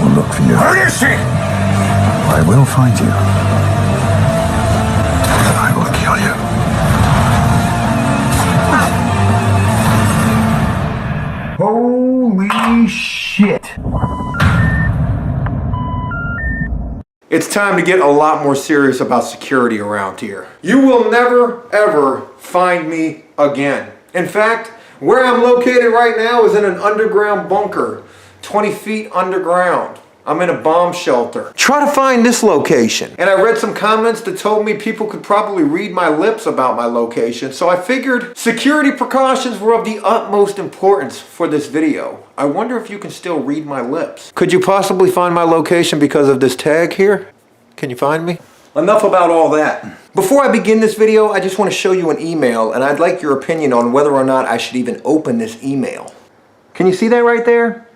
will look for you. Where is she? I will find you. I will kill you. Holy shit. It's time to get a lot more serious about security around here. You will never, ever find me again. In fact, where I'm located right now is in an underground bunker, 20 feet underground. I'm in a bomb shelter. Try to find this location. And I read some comments that told me people could probably read my lips about my location, so I figured security precautions were of the utmost importance for this video. I wonder if you can still read my lips. Could you possibly find my location because of this tag here? Can you find me? Enough about all that. Before I begin this video, I just want to show you an email, and I'd like your opinion on whether or not I should even open this email. Can you see that right there?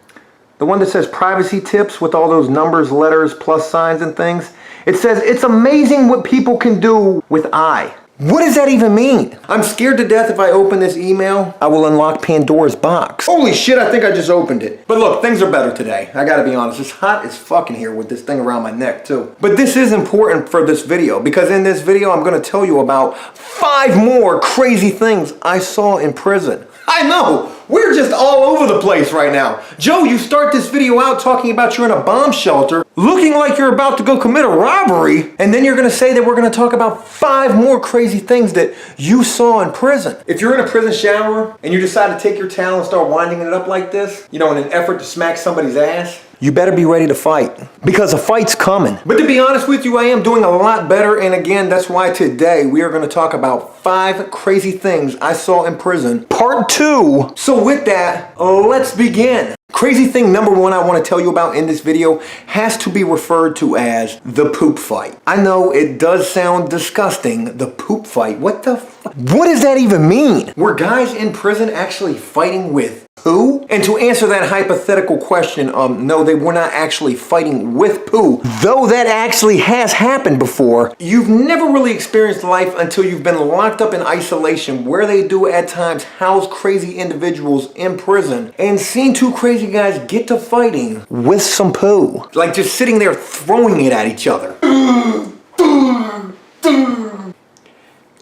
The one that says privacy tips with all those numbers, letters, plus signs and things. It says, it's amazing what people can do with I. What does that even mean? I'm scared to death if I open this email, I will unlock Pandora's box. Holy shit, I think I just opened it. But look, things are better today. I gotta be honest, it's hot as fucking here with this thing around my neck too. But this is important for this video because in this video, I'm gonna tell you about 5 more crazy things I saw in prison. I know, we're just all over the place right now. Joe, you start this video out talking about you're in a bomb shelter, looking like you're about to go commit a robbery, and then you're gonna say that we're gonna talk about 5 more crazy things that you saw in prison. If you're in a prison shower and you decide to take your towel and start winding it up like this, you know, in an effort to smack somebody's ass, you better be ready to fight because a fight's coming. But to be honest with you, I am doing a lot better. And again, that's why today we are going to talk about 5 crazy things I saw in prison, part 2. So with that, let's begin. Crazy thing number 1 I want to tell you about in this video has to be referred to as the poop fight. I know it does sound disgusting, the poop fight. What the fuck? What does that even mean? Were guys in prison actually fighting with poo? And to answer that hypothetical question, no, they were not actually fighting with poo, though that actually has happened before. You've never really experienced life until you've been locked up in isolation, where they do at times house crazy individuals in prison, and seen 2 crazy guys get to fighting with some poo. Like just sitting there throwing it at each other.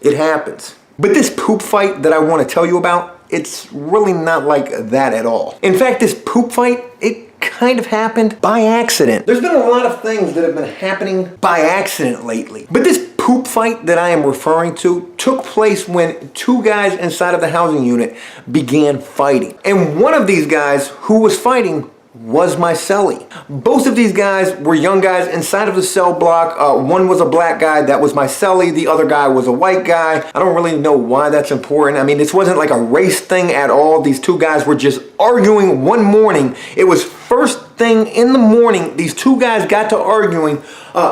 It happens. But this poop fight that I want to tell you about, it's really not like that at all. In fact, this poop fight, it kind of happened by accident. There's been a lot of things that have been happening by accident lately. But this poop fight that I am referring to took place when 2 guys inside of the housing unit began fighting. And one of these guys who was fighting was my cellie. Both of these guys were young guys inside of the cell block. One was a black guy, that was my cellie. The other guy was a white guy. I don't really know why that's important. I mean, this wasn't like a race thing at all. These 2 guys were just arguing one morning. It was first thing in the morning, these 2 guys got to arguing.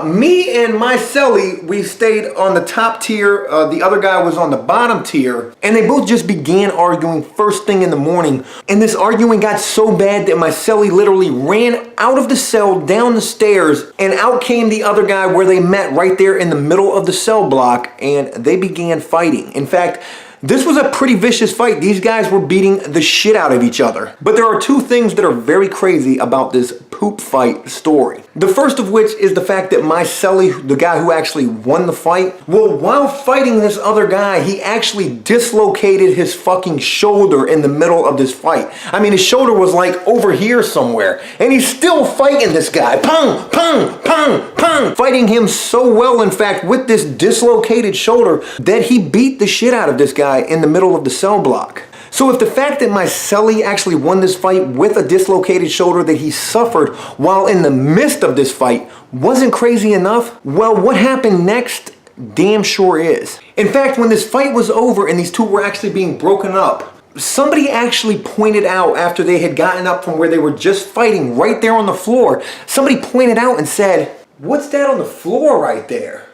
Me and my cellie, we stayed on the top tier. The other guy was on the bottom tier. And they both just began arguing first thing in the morning. And this arguing got so bad that my cellie literally ran out of the cell, down the stairs, and out came the other guy where they met right there in the middle of the cell block, and they began fighting. In fact, this was a pretty vicious fight. These guys were beating the shit out of each other. But there are 2 things that are very crazy about this poop fight story. The first of which is the fact that my cellie, the guy who actually won the fight, well, while fighting this other guy, he actually dislocated his fucking shoulder in the middle of this fight. I mean, his shoulder was like over here somewhere, and he's still fighting this guy. Pong, pong, pong, pong. Fighting him so well, in fact, with this dislocated shoulder, that he beat the shit out of this guy in the middle of the cell block. So if the fact that my cellie actually won this fight with a dislocated shoulder that he suffered while in the midst of this fight wasn't crazy enough, well, what happened next damn sure is. In fact, when this fight was over and these 2 were actually being broken up, somebody actually pointed out, after they had gotten up from where they were just fighting right there on the floor, somebody pointed out and said, "What's that on the floor right there?"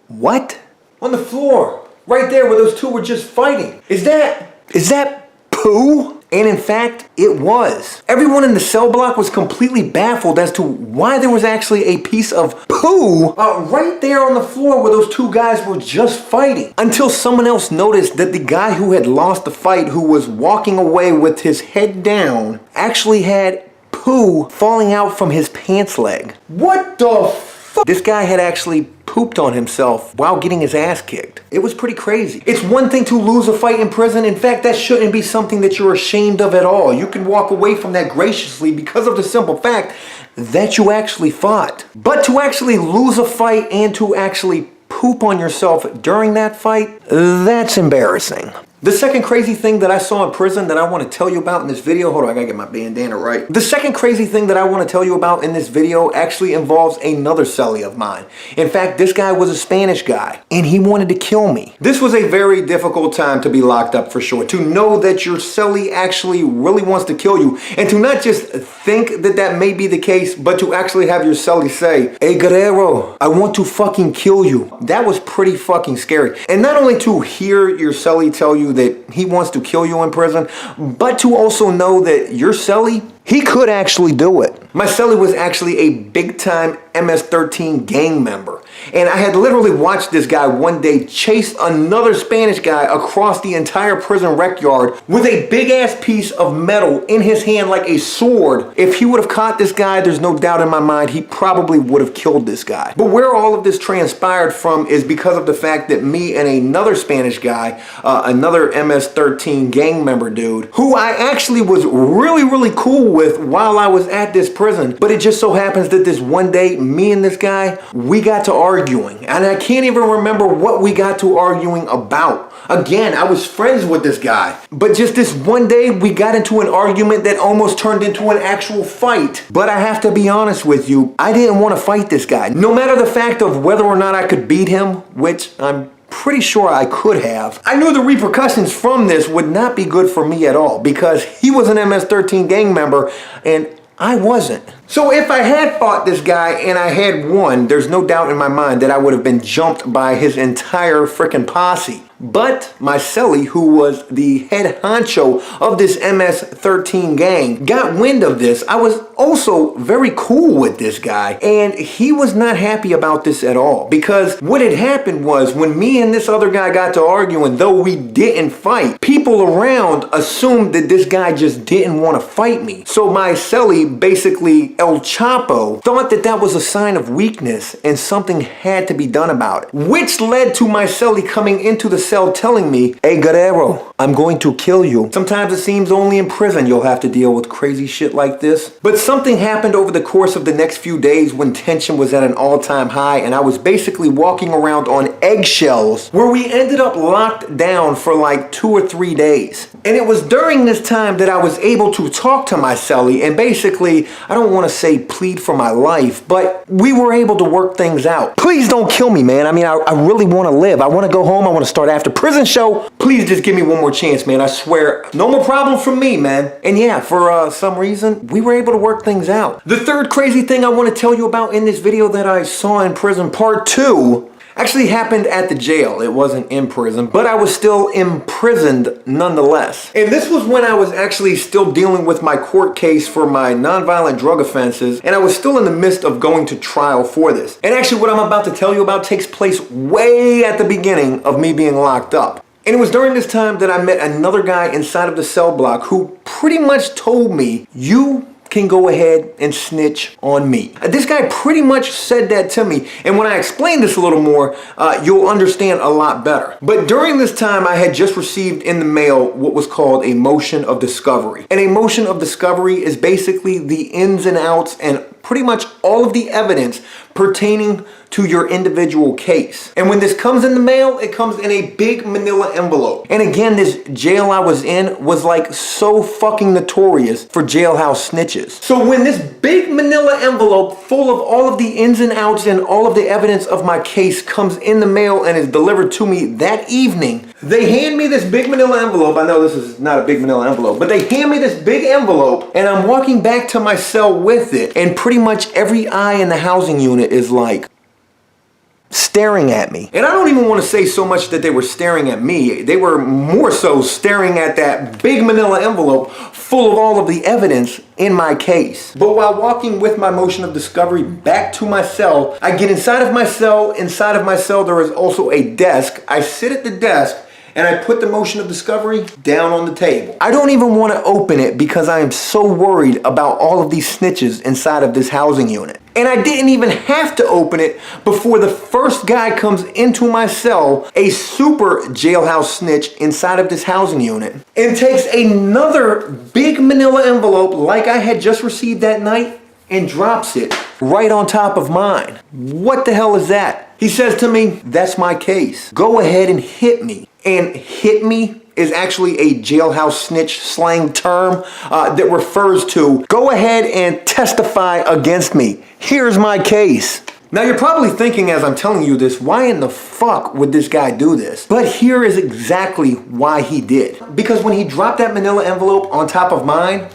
What? On the floor, right there where those 2 were just fighting. Is that poo? And in fact, it was. Everyone in the cell block was completely baffled as to why there was actually a piece of poo right there on the floor where those 2 guys were just fighting. Until someone else noticed that the guy who had lost the fight, who was walking away with his head down, actually had poo poo falling out from his pants leg. What the fuck? This guy had actually pooped on himself while getting his ass kicked. It was pretty crazy. It's one thing to lose a fight in prison. In fact, that shouldn't be something that you're ashamed of at all. You can walk away from that graciously because of the simple fact that you actually fought. But to actually lose a fight and to actually poop on yourself during that fight, that's embarrassing. The second crazy thing that I saw in prison that I want to tell you about in this video, hold on, I gotta get my bandana right. The second crazy thing that I want to tell you about in this video actually involves another Cellie of mine. In fact, this guy was a Spanish guy and he wanted to kill me. This was a very difficult time to be locked up for sure. To know that your Cellie actually really wants to kill you and to not just think that that may be the case, but to actually have your Cellie say, "Hey Guerrero, I want to fucking kill you." That was pretty fucking scary. And not only to hear your Cellie tell you that he wants to kill you in prison, but to also know that your Cellie, he could actually do it. My Cellie was actually a big-time MS-13 gang member. And I had literally watched this guy one day chase another Spanish guy across the entire prison rec yard with a big-ass piece of metal in his hand like a sword. If he would have caught this guy, there's no doubt in my mind he probably would have killed this guy. But where all of this transpired from is because of the fact that me and another Spanish guy, another MS-13 gang member dude, who I actually was really cool with while I was at this prison. But it just so happens that this one day, me and this guy, we got to arguing. And I can't even remember what we got to arguing about. Again, I was friends with this guy. But just this one day, we got into an argument that almost turned into an actual fight. But I have to be honest with you, I didn't want to fight this guy. No matter the fact of whether or not I could beat him, which I'm pretty sure I could have, I knew the repercussions from this would not be good for me at all because he was an MS-13 gang member and I wasn't. So if I had fought this guy and I had won, there's no doubt in my mind that I would have been jumped by his entire freaking posse. But my Cellie, who was the head honcho of this MS-13 gang, got wind of this. I was also very cool with this guy, and he was not happy about this at all. Because what had happened was when me and this other guy got to arguing, though we didn't fight, people around assumed that this guy just didn't want to fight me. So my Cellie, basically El Chapo, thought that that was a sign of weakness and something had to be done about it. Which led to my Cellie coming into the cell telling me, "Hey Guerrero, I'm going to kill you." Sometimes it seems only in prison you'll have to deal with crazy shit like this. But something happened over the course of the next few days when tension was at an all-time high and I was basically walking around on eggshells where we ended up locked down for like 2 or 3 days. And it was during this time that I was able to talk to my Cellie and basically, I don't want to say plead for my life, but we were able to work things out. Please don't kill me, man. I mean, I really want to live. I want to go home. I want to start AfterPrisonShow. Please just give me one more chance, man. I swear, no more problem from me, man. And yeah, for some reason, we were able to work things out. The third crazy thing I want to tell you about in this video that I saw in prison, part 2, actually happened at the jail. It wasn't in prison, but I was still imprisoned nonetheless. And this was when I was actually still dealing with my court case for my nonviolent drug offenses, and I was still in the midst of going to trial for this. And actually what I'm about to tell you about takes place way at the beginning of me being locked up. And it was during this time that I met another guy inside of the cell block who pretty much told me, "You can go ahead and snitch on me." This guy pretty much said that to me, and when I explain this a little more, you'll understand a lot better. But during this time, I had just received in the mail what was called a motion of discovery. And a motion of discovery is basically the ins and outs and pretty much all of the evidence pertaining to your individual case. And when this comes in the mail, it comes in a big manila envelope. And again, this jail I was in was like so fucking notorious for jailhouse snitches. So when this big manila envelope full of all of the ins and outs and all of the evidence of my case comes in the mail and is delivered to me that evening, they hand me this big manila envelope. I know this is not a big manila envelope, but they hand me this big envelope and I'm walking back to my cell with it, and pretty much every eye in the housing unit is like staring at me. And I don't even want to say so much that they were staring at me. They were more so staring at that big manila envelope full of all of the evidence in my case. But while walking with my motion of discovery back to my cell, I get inside of my cell. Inside of my cell there is also a desk. I sit at the desk and I put the motion of discovery down on the table. I don't even want to open it because I am so worried about all of these snitches inside of this housing unit. And I didn't even have to open it before the first guy comes into my cell, a super jailhouse snitch inside of this housing unit, and takes another big manila envelope like I had just received that night and drops it right on top of mine. What the hell is that? He says to me, "That's my case. Go ahead and hit me." And hit me is actually a jailhouse snitch slang term that refers to go ahead and testify against me. Here's my case. Now you're probably thinking as I'm telling you this, why in the fuck would this guy do this? But here is exactly why he did. Because when he dropped that manila envelope on top of mine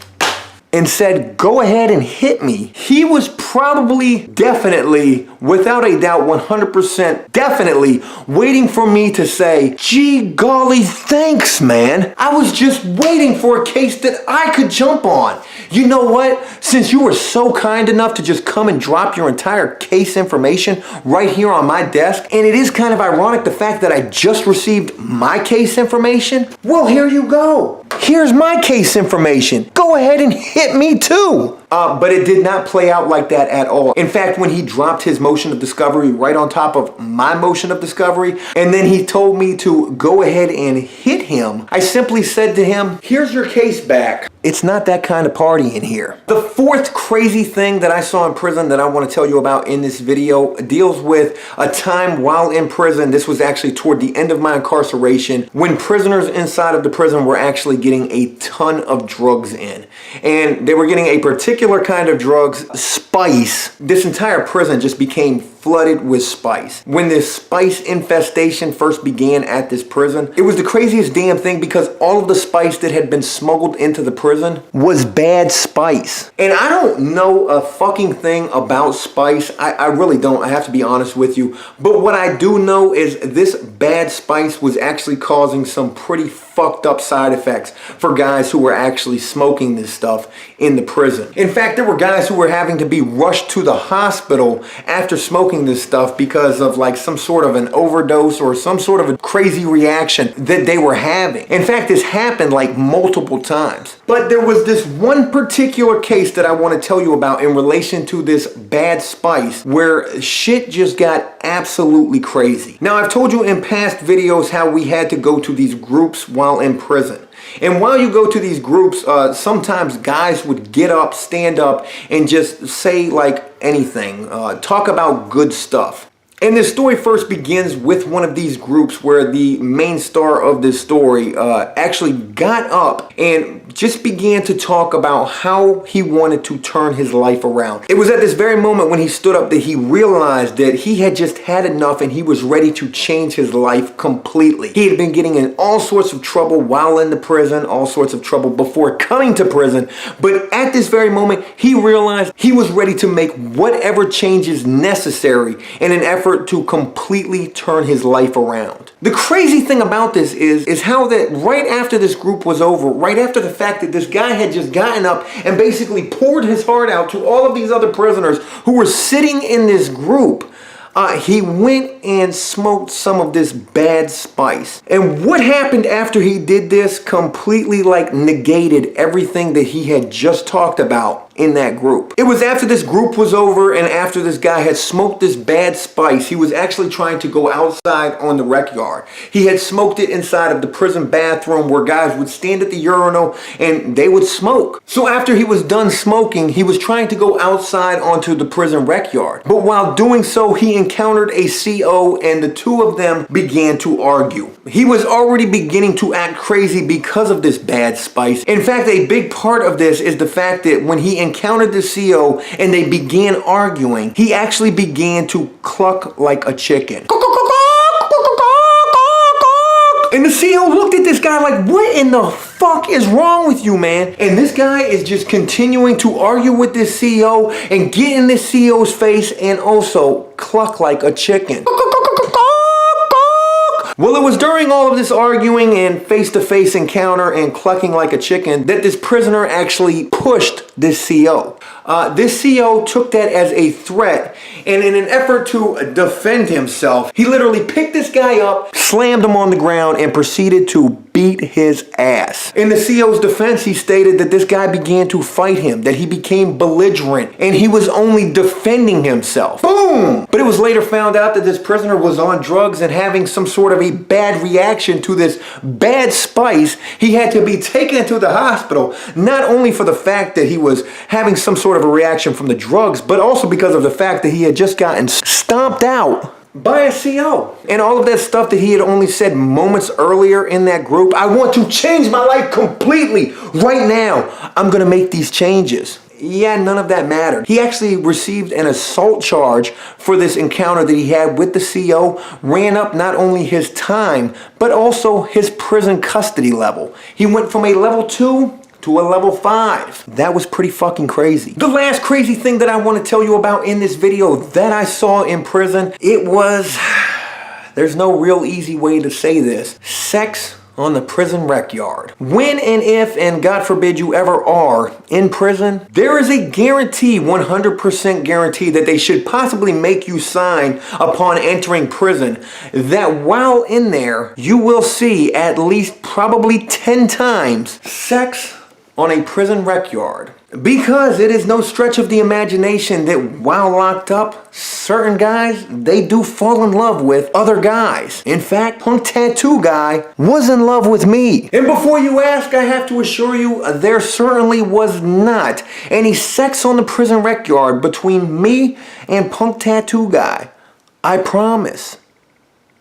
and said, "Go ahead and hit me," he was probably, definitely, without a doubt, 100% definitely waiting for me to say, "Gee golly, thanks, man. I was just waiting for a case that I could jump on. You know what? Since you were so kind enough to just come and drop your entire case information right here on my desk, and it is kind of ironic the fact that I just received my case information, well, here you go. Here's my case information. Go ahead and hit me too." But it did not play out like that at all. In fact, when he dropped his motion of discovery right on top of my motion of discovery, and then he told me to go ahead and hit him, I simply said to him, "Here's your case back." It's not that kind of party in here. The fourth crazy thing that I saw in prison that I want to tell you about in this video deals with a time while in prison. This was actually toward the end of my incarceration when prisoners inside of the prison were actually getting a ton of drugs in. And they were getting a particular kind of drugs, spice. This entire prison just became flooded with spice. When this spice infestation first began at this prison, it was the craziest damn thing because all of the spice that had been smuggled into the prison was bad spice. And I don't know a fucking thing about spice. I really don't. I have to be honest with you. But what I do know is this bad spice was actually causing some pretty fucked up side effects for guys who were actually smoking this stuff in the prison. In fact, there were guys who were having to be rushed to the hospital after smoking this stuff because of like some sort of an overdose or some sort of a crazy reaction that they were having. In fact, this happened like multiple times. But there was this one particular case that I want to tell you about in relation to this bad spice where shit just got absolutely crazy. Now, I've told you in past videos how we had to go to these groups while in prison. And while you go to these groups, sometimes guys would get up, stand up, and just say like anything, talk about good stuff. And this story first begins with one of these groups where the main star of this story actually got up and just began to talk about how he wanted to turn his life around. It was at this very moment when he stood up that he realized that he had just had enough and he was ready to change his life completely. He had been getting in all sorts of trouble while in the prison, all sorts of trouble before coming to prison. But at this very moment, he realized he was ready to make whatever changes necessary in an effort to completely turn his life around. The crazy thing about this is how that right after this group was over, right after the fact that this guy had just gotten up and basically poured his heart out to all of these other prisoners who were sitting in this group, he went and smoked some of this bad spice. And what happened after he did this completely like negated everything that he had just talked about in that group. It was after this group was over and after this guy had smoked this bad spice, he was actually trying to go outside on the rec yard. He had smoked it inside of the prison bathroom where guys would stand at the urinal and they would smoke. So after he was done smoking, he was trying to go outside onto the prison rec yard. But while doing so, he encountered a CO and the two of them began to argue. He was already beginning to act crazy because of this bad spice. In fact, a big part of this is the fact that when he encountered the CO and they began arguing, he actually began to cluck like a chicken. And the CO looked at this guy like, what in the fuck is wrong with you, man? And this guy is just continuing to argue with this CO and get in this CO's face and also cluck like a chicken. Well, it was during all of this arguing and face-to-face encounter and clucking like a chicken that this prisoner actually pushed this CO. This CO took that as a threat, and in an effort to defend himself, he literally picked this guy up, slammed him on the ground, and proceeded to beat his ass. In the CO's defense, he stated that this guy began to fight him, that he became belligerent, and he was only defending himself. Boom! But it was later found out that this prisoner was on drugs and having some sort of a bad reaction to this bad spice. He had to be taken to the hospital, not only for the fact that he was having some sort of a reaction from the drugs, but also because of the fact that he had just gotten stomped out by a CO. And all of that stuff that he had only said moments earlier in that group, I want to change my life completely right now. I'm gonna make these changes. Yeah, none of that mattered. He actually received an assault charge for this encounter that he had with the CO, ran up not only his time, but also his prison custody level. He went from a level 2 to a level 5. That was pretty fucking crazy. The last crazy thing that I want to tell you about in this video that I saw in prison, it was, there's no real easy way to say this, sex on the prison rec yard. When and if, and God forbid you ever are in prison, there is a guarantee, 100% guarantee, that they should possibly make you sign upon entering prison, that while in there, you will see at least probably 10 times sex on a prison rec yard. Because it is no stretch of the imagination that while locked up, certain guys, they do fall in love with other guys. In fact, Punk Tattoo Guy was in love with me. And before you ask, I have to assure you, there certainly was not any sex on the prison rec yard between me and Punk Tattoo Guy. I promise.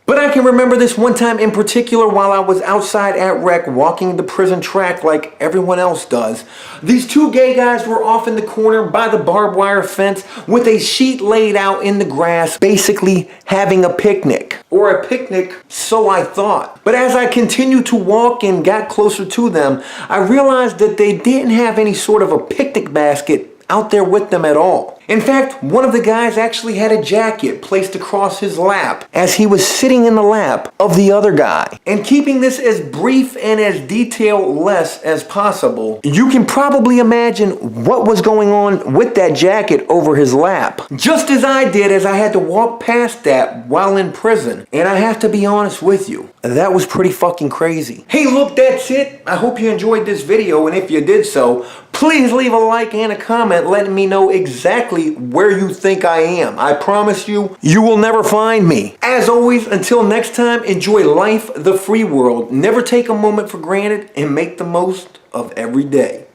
But I can remember this one time in particular while I was outside at rec walking the prison track like everyone else does. These two gay guys were off in the corner by the barbed wire fence with a sheet laid out in the grass, basically having a picnic. Or a picnic, so I thought. But as I continued to walk and got closer to them, I realized that they didn't have any sort of a picnic basket out there with them at all. In fact, one of the guys actually had a jacket placed across his lap as he was sitting in the lap of the other guy. And keeping this as brief and as detail-less as possible, you can probably imagine what was going on with that jacket over his lap. Just as I did, as I had to walk past that while in prison. And I have to be honest with you, that was pretty fucking crazy. Hey, look, that's it. I hope you enjoyed this video, and if you did so, please leave a like and a comment letting me know exactly where you think I am. I promise you, you will never find me. As always, until next time, enjoy life, the free world. Never take a moment for granted and make the most of every day.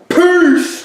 Peace!